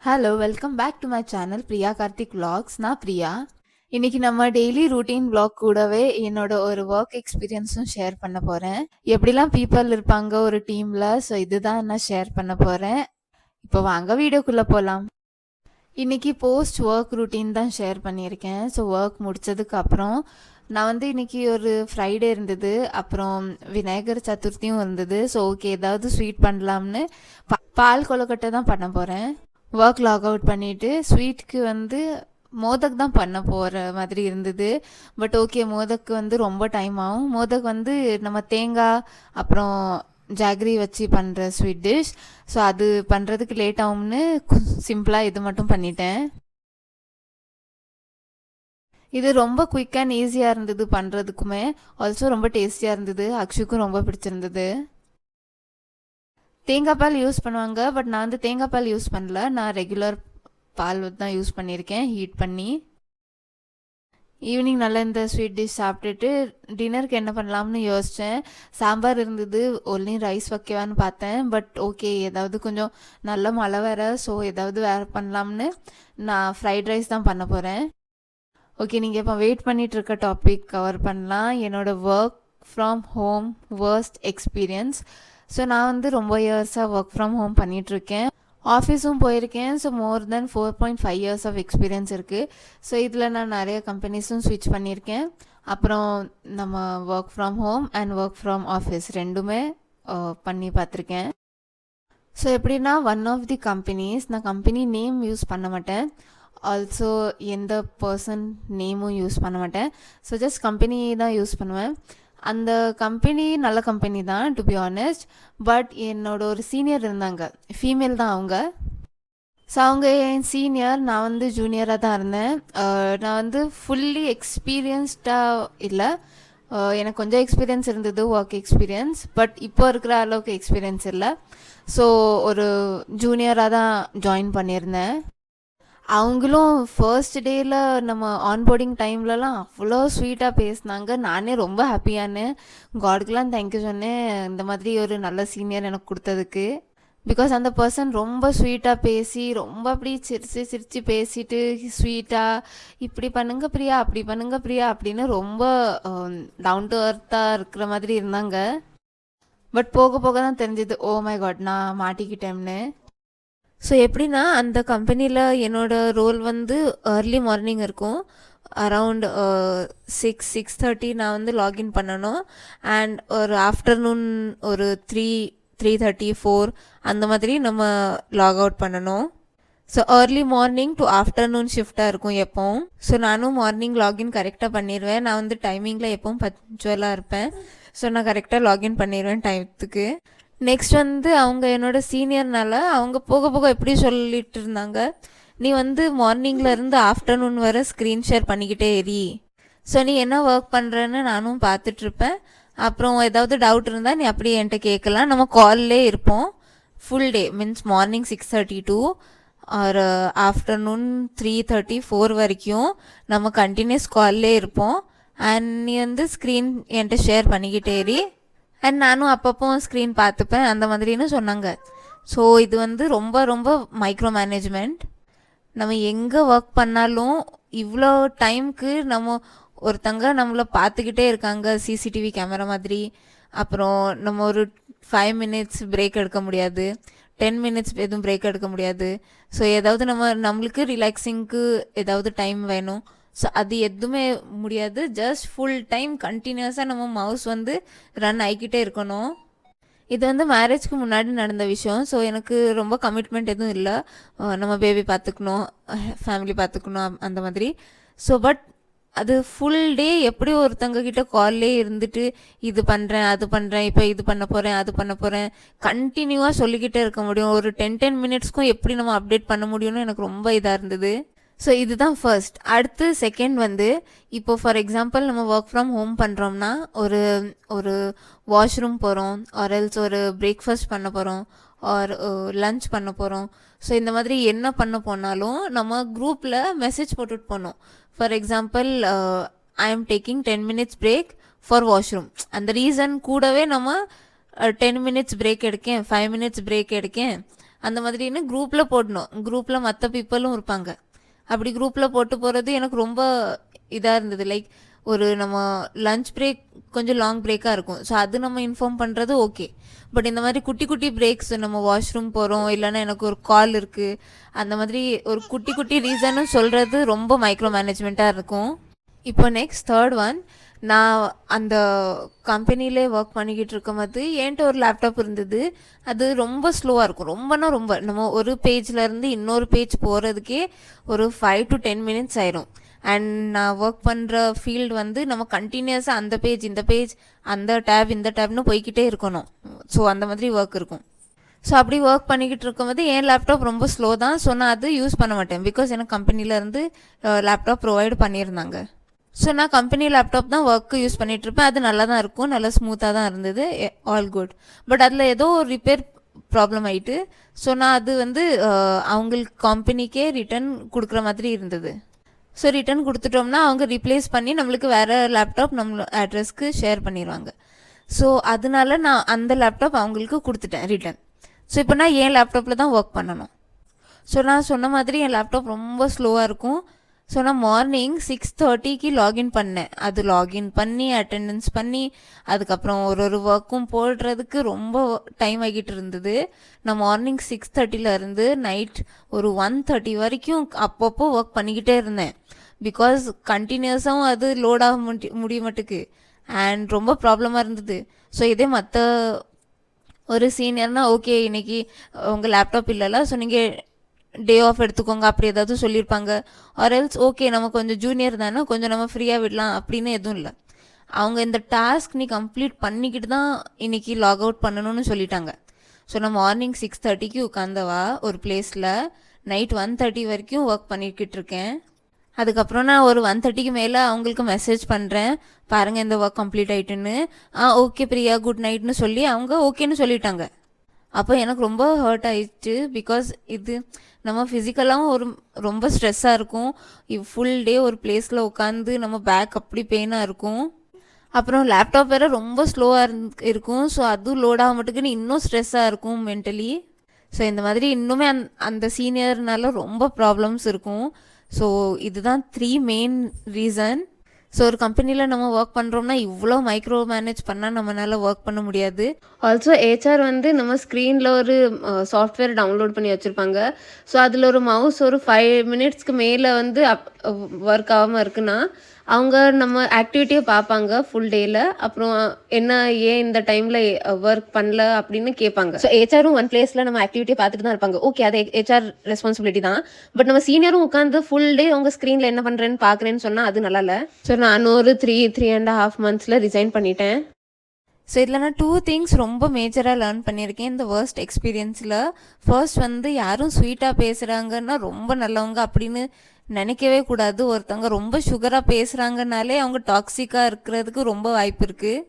Hello welcome back to my channel Priya Karthik vlogs. நான் பிரியா. இன்னைக்கு நம்ம டெய்லி ரூட்டீன் vlog கூடவே என்னோட ஒரு ஒர்க் எக்ஸ்பீரியன்ஸும் ஷேர் பண்ண போகிறேன். எப்படிலாம் பீப்புள் இருப்பாங்க ஒரு டீமில், ஸோ இதுதான் நான் ஷேர் பண்ண போகிறேன். இப்போ வாங்க வீடியோக்குள்ளே போகலாம். இன்னைக்கு போஸ்ட் ஒர்க் ரூட்டீன் தான் ஷேர் பண்ணியிருக்கேன். ஸோ ஒர்க் முடிச்சதுக்கு அப்புறம் நான் வந்து இன்னைக்கு ஒரு ஃப்ரைடே இருந்தது, அப்புறம் விநாயகர் சதுர்த்தியும் இருந்தது. ஸோ ஓகே, ஏதாவது ஸ்வீட் பண்ணலாம்னு பால் கொழுக்கட்டை தான் பண்ண போகிறேன். ஒர்க் லாக் அவுட் பண்ணிவிட்டு ஸ்வீட்டுக்கு வந்து மோதக் தான் பண்ண போகிற மாதிரி இருந்தது. பட் ஓகே, மோதக்கு வந்து ரொம்ப டைம் ஆகும். மோதக் வந்து நம்ம தேங்காய் அப்புறம் ஜாகரி வச்சு பண்ணுற ஸ்வீட் டிஷ். ஸோ அது பண்ணுறதுக்கு லேட் ஆகும்னு சிம்பிளாக இது மட்டும் பண்ணிட்டேன். இது ரொம்ப குயிக் அண்ட் ஈஸியாக இருந்தது பண்ணுறதுக்குமே. ஆல்சோ ரொம்ப டேஸ்டியாக இருந்தது. அக்ஷுக்கும் ரொம்ப பிடிச்சிருந்தது. தேங்காய் பால் யூஸ் பண்ணுவாங்க, பட் நான் வந்து தேங்காய் பால் யூஸ் பண்ணல. நான் ரெகுலர் பால் தான் யூஸ் பண்ணியிருக்கேன் ஹீட் பண்ணி. ஈவினிங் நல்லா இந்த ஸ்வீட் டிஷ் சாப்பிட்டுட்டு டின்னருக்கு என்ன பண்ணலாம்னு யோசித்தேன். சாம்பார் இருந்தது, ஒன்லி ரைஸ் வைக்கவான்னு பார்த்தேன். பட் ஓகே, ஏதாவது கொஞ்சம் நல்ல மழை வேறு, ஸோ ஏதாவது வேறு பண்ணலாம்னு நான் ஃப்ரைட் ரைஸ் தான் பண்ண போகிறேன். ஓகே, நீங்கள் இப்போ வெயிட் பண்ணிகிட்ருக்க டாபிக் கவர் பண்ணலாம். என்னோடய work from home worst experience. So நான் வந்து ரொம்ப இயர்ஸாக ஒர்க் ஃப்ரம் ஹோம் பண்ணிகிட்ருக்கேன். ஆஃபீஸும் போயிருக்கேன். So more than 4.5 years of experience இருக்குது. ஸோ இதில் நான் நிறைய கம்பெனிஸும் ஸ்விட்ச் பண்ணியிருக்கேன். அப்புறம் நம்ம work from home and work from office ரெண்டுமே பண்ணி பார்த்துருக்கேன். ஸோ எப்படின்னா, ஒன் ஆஃப் தி கம்பெனிஸ், நான் கம்பெனி நேம் யூஸ் பண்ண மாட்டேன், ஆல்சோ எந்த பர்சன் நேமும் யூஸ் பண்ண மாட்டேன். ஸோ ஜஸ்ட் கம்பெனி தான் யூஸ் பண்ணுவேன். அந்த கம்பெனி நல்ல கம்பெனி தான், டு பி ஆனஸ்ட். பட் என்னோட ஒரு சீனியர் இருந்தாங்க, ஃபீமேல் தான் அவங்க. ஸோ அவங்க என் சீனியர், நான் வந்து ஜூனியராக தான் இருந்தேன். நான் வந்து ஃபுல்லி எக்ஸ்பீரியன்ஸ்டாக இல்லை, எனக்கு கொஞ்சம் எக்ஸ்பீரியன்ஸ் இருந்தது, ஒர்க் எக்ஸ்பீரியன்ஸ். பட் இப்போ இருக்கிற அளவுக்கு எக்ஸ்பீரியன்ஸ் இல்லை. ஸோ ஒரு ஜூனியராக தான் ஜாயின் பண்ணியிருந்தேன். அவங்களும் ஃபர்ஸ்ட் டேயில் நம்ம ஆன்போர்டிங் டைம்லலாம் அவ்வளோ ஸ்வீட்டாக பேசினாங்க. நானே ரொம்ப ஹாப்பியானேன். காடுக்கெலாம் தேங்க்யூ சொன்னேன், இந்த மாதிரி ஒரு நல்ல சீனியர் எனக்கு கொடுத்ததுக்கு. பிகாஸ் அந்த பர்சன் ரொம்ப ஸ்வீட்டாக பேசி, ரொம்ப அப்படி சிரித்து சிரித்து பேசிட்டு, ஸ்வீட்டாக இப்படி பண்ணுங்க பிரியா, அப்படி பண்ணுங்க பிரியா அப்படின்னு ரொம்ப டவுன் டு அர்த்தாக இருக்கிற மாதிரி இருந்தாங்க. பட் போக போக தான் தெரிஞ்சது, ஓ மை காட், நான் மாட்டிக்கிட்டேன்னு. ஸோ எப்படின்னா, அந்த கம்பெனியில் என்னோடய ரோல் வந்து ஏர்லி மார்னிங் இருக்கும். அரவுண்ட் 6:30 நான் வந்து லாகின் பண்ணணும். அண்ட் ஒரு ஆஃப்டர்நூன் ஒரு 3:30 4 அந்த மாதிரி நம்ம லாக் அவுட் பண்ணணும். So early morning to afternoon ஷிஃப்டாக இருக்கும் எப்போவும். ஸோ நானும் மார்னிங் லாகின் கரெக்டாக பண்ணிடுவேன். நான் வந்து டைமிங்கில் எப்பவும் பஞ்சுவலாக இருப்பேன். ஸோ நான் கரெக்டாக லாகின் பண்ணிடுவேன் டைத்துக்கு. நெக்ஸ்ட் வந்து அவங்க என்னோட சீனியர்னால அவங்க போக போக எப்படி சொல்லிட்டு இருந்தாங்க, நீ வந்து மார்னிங்லேருந்து ஆஃப்டர்நூன் வரை ஸ்க்ரீன் ஷேர் பண்ணிக்கிட்டே எரி. ஸோ நீ என்ன ஒர்க் பண்ணுறேன்னு நானும் பார்த்துட்ருப்பேன். அப்புறம் ஏதாவது டவுட் இருந்தால் நீ அப்படியே என்கிட்ட கேட்கலாம். நம்ம கால்லே இருப்போம் full day, means morning 6:30 to ஒரு ஆஃப்டர்நூன் 3:30 4 வரைக்கும் நம்ம கண்டினியூஸ் கால்லே இருப்போம். அண்ட் நீ வந்து ஸ்க்ரீன் என்கிட்ட ஷேர் பண்ணிக்கிட்டே எரி, அண்ட் நானும் அப்பப்போ ஸ்க்ரீன் பார்த்துப்பேன் அந்த மாதிரின்னு சொன்னாங்க. ஸோ இது வந்து ரொம்ப ரொம்ப மைக்ரோ மேனேஜ்மெண்ட். நம்ம எங்கே ஒர்க் பண்ணாலும் இவ்வளோ டைமுக்கு நம்ம ஒருத்தங்க நம்மளை பார்த்துக்கிட்டே இருக்காங்க, சிசிடிவி கேமரா மாதிரி. அப்புறம் நம்ம ஒரு 5 minutes பிரேக் எடுக்க முடியாது, 10 minutes எதுவும் பிரேக் எடுக்க முடியாது. ஸோ ஏதாவது நம்மளுக்கு ரிலாக்ஸிங்க்கு ஏதாவது டைம் வேணும். ஸோ அது எதுவுமே முடியாது. ஜஸ்ட் ஃபுல் டைம் கண்டினியூஸாக நம்ம மவுஸ் வந்து ரன் ஆகிக்கிட்டே இருக்கணும். இது வந்து மேரேஜ்க்கு முன்னாடி நடந்த விஷயம். ஸோ எனக்கு ரொம்ப கமிட்மெண்ட் எதுவும் இல்லை, நம்ம பேபி பார்த்துக்கணும், ஃபேமிலி பார்த்துக்கணும் அந்த மாதிரி. ஸோ பட் அது ஃபுல் டே எப்படி ஒருத்தங்க கிட்ட கால்லே இருந்துட்டு இது பண்ணுறேன் அது பண்ணுறேன், இப்போ இது பண்ண போகிறேன் அது பண்ண போகிறேன் கண்டினியூவாக சொல்லிக்கிட்டே இருக்க முடியும். ஒரு 10 minutesக்கும் எப்படி நம்ம அப்டேட் பண்ண முடியும்னு எனக்கு ரொம்ப இதாக இருந்தது. ஸோ இதுதான் ஃபர்ஸ்ட். அடுத்து செகண்ட் வந்து, இப்போ ஃபார் எக்ஸாம்பிள் நம்ம ஒர்க் ஃப்ரம் ஹோம் பண்ணுறோம்னா ஒரு ஒரு வாஷ்ரூம் போகிறோம், ஆர் எல்ஸ் ஒரு பிரேக்ஃபாஸ்ட் பண்ண போகிறோம், ஆர் லன்ச் பண்ண போகிறோம். ஸோ இந்த மாதிரி என்ன பண்ண போனாலும் நம்ம குரூப்பில் மெசேஜ் போட்டுட்டு போனோம். For example, I am taking 10 minutes break for washroom. அந்த ரீசன் கூடவே நம்ம 10 minutes பிரேக் எடுக்கேன், 5 minutes பிரேக் எடுக்கேன், அந்த மாதிரின்னு குரூப்பில் போடணும். குரூப்பில் மற்ற பீப்புளும் இருப்பாங்க. அப்படி குரூப்பில் போட்டு போகிறது எனக்கு ரொம்ப இதாக இருந்தது. லைக் ஒரு நம்ம லஞ்ச் பிரேக் கொஞ்சம் லாங் பிரேக்காக இருக்கும். ஸோ அது நம்ம இன்ஃபார்ம் பண்ணுறது ஓகே. பட் இந்த மாதிரி குட்டி குட்டி பிரேக்ஸ், நம்ம வாஷ்ரூம் போகிறோம், இல்லைன்னா எனக்கு ஒரு கால் இருக்குது, அந்த மாதிரி ஒரு குட்டி குட்டி ரீசனும் சொல்கிறது ரொம்ப மைக்ரோ மேனேஜ்மெண்ட்டாக இருக்கும். இப்போ நெக்ஸ்ட் தேர்ட் ஒன், நான் அந்த கம்பெனிலே ஒர்க் பண்ணிக்கிட்டு இருக்கும்போது என்கிட்ட ஒரு லேப்டாப் இருந்தது. அது ரொம்ப ஸ்லோவாக இருக்கும். ரொம்ப நம்ம ஒரு பேஜ்லேருந்து இன்னொரு பேஜ் போகிறதுக்கே ஒரு 5 to 10 minutes ஆயிரும். அண்ட் நான் ஒர்க் பண்ணுற ஃபீல்டு வந்து நம்ம கண்டினியூஸாக அந்த பேஜ் இந்த பேஜ், அந்த டேப் இந்த டேப்னு போய்கிட்டே இருக்கணும். ஸோ அந்த மாதிரி ஒர்க் இருக்கும். ஸோ அப்படி ஒர்க் பண்ணிக்கிட்டு இருக்கும்போது என் லேப்டாப் ரொம்ப ஸ்லோ தான். ஸோ நான் அது யூஸ் பண்ண மாட்டேன். பிகாஸ் எனக்கு கம்பெனிலேருந்து லேப்டாப் ப்ரொவைட் பண்ணியிருந்தாங்க. ஸோ நான் கம்பெனி லேப்டாப் தான் ஒர்க்கு யூஸ் பண்ணிகிட்ருப்பேன். அது நல்லா தான் இருக்கும், நல்லா ஸ்மூத்தாக தான் இருந்தது, ஆல் குட். பட் அதில் ஏதோ ஒரு ரிப்பேர் ப்ராப்ளம் ஆகிட்டு, ஸோ நான் அது வந்து அவங்களுக்கு கம்பெனிக்கே ரிட்டன் கொடுக்குற மாதிரி இருந்தது. ஸோ ரிட்டன் கொடுத்துட்டோம்னா அவங்க ரீப்ளேஸ் பண்ணி நம்மளுக்கு வேறு லேப்டாப் நம்ம அட்ரஸ்க்கு ஷேர் பண்ணிடுவாங்க. ஸோ அதனால நான் அந்த லேப்டாப் அவங்களுக்கு கொடுத்துட்டேன் ரிட்டன். ஸோ இப்போ நான் என் லேப்டாப்பில் தான் ஒர்க் பண்ணணும். ஸோ நான் சொன்ன மாதிரி என் லேப்டாப் ரொம்ப ஸ்லோவாக இருக்கும். ஸோ நான் மார்னிங் 6:30க்கு லாகின் பண்ணேன். அது லாகின் பண்ணி அட்டெண்டன்ஸ் பண்ணி அதுக்கப்புறம் ஒரு ஒர்க்கும் போடுறதுக்கு ரொம்ப டைம் ஆகிட்டு இருந்தது. நான் மார்னிங் 6:30லேருந்து நைட் ஒரு 1:30 வரைக்கும் அப்பப்போ ஒர்க் பண்ணிக்கிட்டே இருந்தேன். பிகாஸ் கண்டினியூஸாகவும் அது லோட் ஆக முடிய மாட்டுக்கு அண்ட் ரொம்ப ப்ராப்ளமாக இருந்தது. ஸோ இதே மற்ற ஒரு சீனியர்னா ஓகே, இன்னைக்கு உங்கள் லேப்டாப் இல்லைல்ல, ஸோ நீங்கள் டே ஆஃப் எடுத்துக்கோங்க அப்படி ஏதாவது சொல்லியிருப்பாங்க. ஆர் எல்ஸ் ஓகே நம்ம கொஞ்சம் ஜூனியர் தானே, கொஞ்சம் நம்ம ஃப்ரீயாக விடலாம் அப்படின்னு எதுவும் இல்லை. அவங்க இந்த டாஸ்க் நீ கம்ப்ளீட் பண்ணிக்கிட்டு தான் இன்னைக்கு லாக் அவுட் பண்ணணும்னு சொல்லிட்டாங்க. ஸோ நான் மார்னிங் 6:30க்கு உட்காந்தவா ஒரு பிளேஸில் நைட் 1:30 வரைக்கும் ஒர்க் பண்ணிக்கிட்டு இருக்கேன். அதுக்கப்புறம் நான் ஒரு 1:30க்கு மேலே அவங்களுக்கு மெசேஜ் பண்ணுறேன், பாருங்கள் இந்த ஒர்க் கம்ப்ளீட் ஆகிட்டுன்னு. ஓகே பிரியா, குட் நைட்னு சொல்லி அவங்க ஓகேன்னு சொல்லிட்டாங்க. அப்போ எனக்கு ரொம்ப ஹர்ட் ஆயிடுச்சு. பிகாஸ் இது நம்ம ஃபிசிக்கலாகவும் ஒரு ரொம்ப ஸ்ட்ரெஸ்ஸாக இருக்கும். ஃபுல் டே ஒரு பிளேஸில் உட்காந்து நம்ம பேக் அப்படி பெயினாக இருக்கும். அப்புறம் லேப்டாப் வேறு ரொம்ப ஸ்லோவாக இருக்கும். ஸோ அதுவும் லோட் ஆக மாட்டேங்குன்னு இன்னும் ஸ்ட்ரெஸ்ஸாக இருக்கும் மென்டலி. ஸோ இந்த மாதிரி இன்னுமே அந்த சீனியர்னால ரொம்ப ப்ராப்ளம்ஸ் இருக்கும். ஸோ இதுதான் 3 மெயின் ரீசன். ஸோ ஒரு கம்பெனியில் நம்ம ஒர்க் பண்ணுறோம்னா இவ்வளோ மைக்ரோ மேனேஜ் பண்ணால் நம்மளால் ஒர்க் பண்ண முடியாது. ஆல்சோ HR வந்து நம்ம ஸ்க்ரீனில் ஒரு சாஃப்ட்வேர் டவுன்லோட் பண்ணி வச்சுருப்பாங்க. ஸோ அதில் ஒரு மவுஸ் ஒரு 5 minutesக்கு மேலே வந்து ஒர்க் ஆகாமல் இருக்குன்னா அவங்க நம்ம ஆக்டிவிட்டியை பார்ப்பாங்க ஃபுல் டேயில். அப்புறம் என்ன ஏன் இந்த டைமில் ஒர்க் பண்ணல அப்படின்னு கேட்பாங்க. ஸோ HR ஒன் பிளேஸில் நம்ம ஆக்டிவிட்டியை பார்த்துட்டு தான் இருப்பாங்க. ஓகே, அது HR ரெஸ்பான்சிபிலிட்டி தான். பட் நம்ம சீனியரும் உட்காந்து ஃபுல் டே உங்கள் ஸ்க்ரீனில் என்ன பண்ணுறேன்னு பார்க்குறேன்னு சொன்னால் அது நல்லா இல்லை. ஸோ நான் ஒரு 3.5 months ரிசைன் பண்ணிட்டேன். ஸோ இதில் நான் 2 things ரொம்ப மேஜராக லேர்ன் பண்ணியிருக்கேன் இந்த வேர்ஸ்ட் எக்ஸ்பீரியன்ஸில். ஃபர்ஸ்ட் வந்து யாரும் ஸ்வீட்டாக பேசுகிறாங்கன்னா ரொம்ப நல்லவங்க அப்படின்னு நினைக்கவே கூடாது. ஒருத்தவங்க ரொம்ப சுகராக பேசுகிறாங்கனாலே அவங்க டாக்ஸிக்காக இருக்கிறதுக்கு ரொம்ப வாய்ப்பு இருக்குது.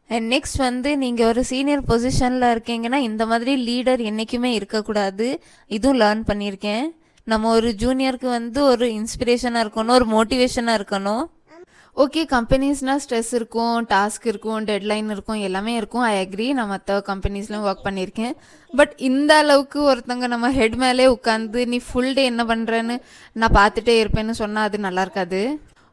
அண்ட் நெக்ஸ்ட் வந்து நீங்கள் ஒரு சீனியர் பொசிஷனில் இருக்கீங்கன்னா இந்த மாதிரி லீடர் என்றைக்குமே இருக்கக்கூடாது. இதுவும் லேர்ன் பண்ணியிருக்கேன். நம்ம ஒரு ஜூனியருக்கு வந்து ஒரு இன்ஸ்பிரேஷனாக இருக்கணும், ஒரு மோட்டிவேஷனாக இருக்கணும். ஓகே, கம்பெனிஸ்னால் ஸ்ட்ரெஸ் இருக்கும், டாஸ்க் இருக்கும், டெட்லைன் இருக்கும், எல்லாமே இருக்கும். ஐ அக்ரி, நான் மற்ற கம்பெனிஸ்லையும் ஒர்க் பண்ணியிருக்கேன். பட் இந்த அளவுக்கு ஒருத்தங்க நம்ம ஹெட் மேலே உட்காந்து நீ ஃபுல் டே என்ன பண்ணுறேன்னு நான் பார்த்துட்டே இருப்பேன்னு சொன்னால் அது நல்லா இருக்காது.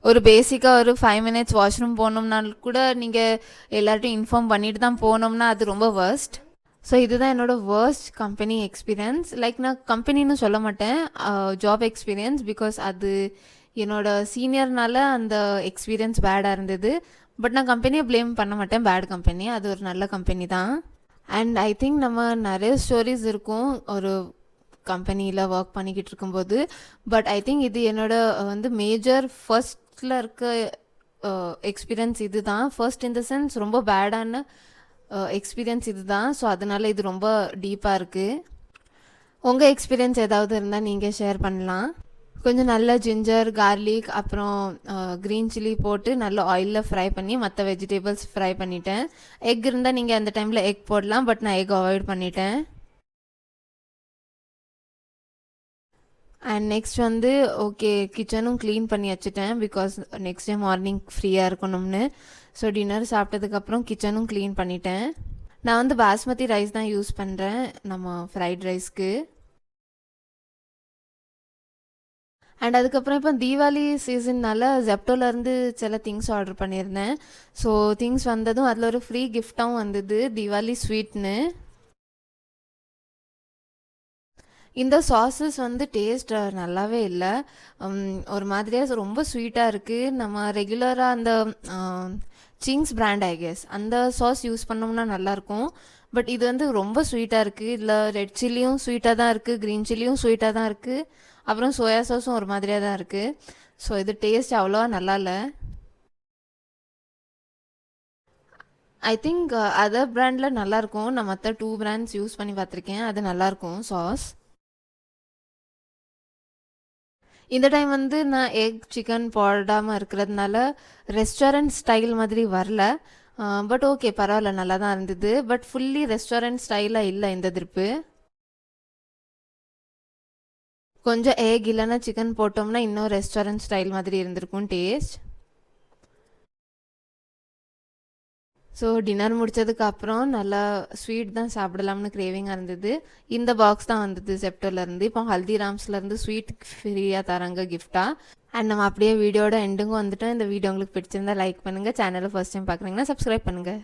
ஒரு பேசிக்காக ஒரு 5 minutes வாஷ்ரூம் போகணும்னாலும் கூட நீங்கள் எல்லார்ட்டையும் இன்ஃபார்ம் பண்ணிட்டு தான் போனோம்னா அது ரொம்ப வேர்ஸ்ட். ஸோ இதுதான் என்னோடய வேர்ஸ்ட் கம்பெனி எக்ஸ்பீரியன்ஸ். லைக் நான் கம்பெனின்னு சொல்ல மாட்டேன், ஜாப் எக்ஸ்பீரியன்ஸ். பிகாஸ் அது என்னோடய சீனியர்னால அந்த எக்ஸ்பீரியன்ஸ் பேடாக இருந்தது. பட் நான் கம்பெனியை ப்ளேம் பண்ண மாட்டேன், பேட் கம்பெனி, அது ஒரு நல்ல கம்பெனி தான். அண்ட் ஐ திங்க் நம்ம நிறைய ஸ்டோரிஸ் இருக்கும் ஒரு கம்பெனியில் ஒர்க் பண்ணிக்கிட்டு இருக்கும்போது. பட் ஐ திங்க் இது என்னோட வந்து மேஜர் ஃபர்ஸ்டில் இருக்க எக்ஸ்பீரியன்ஸ் இது தான். ஃபர்ஸ்ட் இன் த சென்ஸ் ரொம்ப பேடான எக்ஸ்பீரியன்ஸ் இது தான். ஸோ அதனால் இது ரொம்ப டீப்பாக இருக்குது. உங்கள் எக்ஸ்பீரியன்ஸ் ஏதாவது இருந்தால் நீங்கள் ஷேர் பண்ணலாம். கொஞ்சம் நல்ல ஜிஞ்சர், கார்லிக், அப்புறம் க்ரீன் சில்லி போட்டு நல்ல ஆயிலில் ஃப்ரை பண்ணி மற்ற வெஜிடபிள்ஸ் ஃப்ரை பண்ணிட்டேன். எக் இருந்தால் நீங்கள் அந்த டைமில் எக் போடலாம், பட் நான் எக் அவாய்ட் பண்ணிட்டேன். அண்ட் நெக்ஸ்ட் வந்து ஓகே, கிச்சனும் க்ளீன் பண்ணி வச்சுட்டேன். பிகாஸ் நெக்ஸ்ட் டே மார்னிங் ஃப்ரீயாக இருக்கணும்னு. ஸோ டின்னர் சாப்பிட்டதுக்கப்புறம் கிச்சனும் க்ளீன் பண்ணிட்டேன். நான் வந்து பாஸ்மதி ரைஸ் தான் யூஸ் பண்ணுறேன் நம்ம ஃப்ரைட் ரைஸ்க்கு. அண்ட் அதுக்கப்புறம் இப்போ தீபாவளி சீசன்னால ஜெப்டோலேருந்து சில திங்ஸ் ஆர்டர் பண்ணியிருந்தேன். ஸோ திங்ஸ் வந்ததும் அதில் ஒரு ஃப்ரீ கிஃப்டாகவும் வந்தது, தீபாவளி ஸ்வீட்னு. இந்த சாஸஸ் வந்து டேஸ்ட் நல்லாவே இல்லை. ஒரு மாதிரியாக ரொம்ப ஸ்வீட்டாக இருக்குது. நம்ம ரெகுலராக அந்த சிங்ஸ் பிராண்ட் ஐ கெஸ் அந்த சாஸ் யூஸ் பண்ணோம்னா நல்லாயிருக்கும். பட் இது வந்து ரொம்ப ஸ்வீட்டாக இருக்குது. இதில் ரெட் சில்லியும் ஸ்வீட்டாக தான் இருக்குது, க்ரீன் சில்லியும் ஸ்வீட்டாக தான் இருக்குது, அப்புறம் சோயா சாஸும் ஒரு மாதிரியாக தான் இருக்குது. ஸோ இது டேஸ்ட் அவ்வளோவா நல்லா இல்லை. ஐ திங்க் அதர் பிராண்டில் நல்லாயிருக்கும். நான் மற்ற 2 பிராண்ட்ஸ் யூஸ் பண்ணி பார்த்துருக்கேன், அது நல்லாயிருக்கும் சாஸ். இந்த டைம் வந்து நான் எக் சிக்கன் போடாமல் இருக்கிறதுனால ரெஸ்டாரண்ட் ஸ்டைல் மாதிரி வரல. பட் ஓகே, பரவாயில்ல, நல்லா தான் இருந்தது. பட் ஃபுல்லி ரெஸ்டாரண்ட் ஸ்டைலாக இல்லை இந்த திருப்பு. கொஞ்சம் எக் இல்லைன்னா சிக்கன் போட்டோம்னா இன்னும் ரெஸ்டாரண்ட் ஸ்டைல் மாதிரி இருந்திருக்கும் டேஸ்ட். ஸோ டின்னர் முடித்ததுக்கு அப்புறம் நல்லா ஸ்வீட் தான் சாப்பிடலாம்னு கிரேவிங்காக இருந்தது. இந்த பாக்ஸ் தான் வந்தது செப்டோலேருந்து. இப்போ ஹல்திராம்ஸ்லேருந்து ஸ்வீட் ஃப்ரீயாக தராங்க கிஃப்டாக. அண்ட் நம்ம அப்படியே வீடியோட எண்டுக்கும் வந்துட்டோம். இந்த வீடியோ உங்களுக்கு பிடிச்சிருந்தா லைக் பண்ணுங்கள். சேனலை ஃபர்ஸ்ட் டைம் பார்க்குறீங்கன்னா சப்ஸ்கிரைப் பண்ணுங்கள்.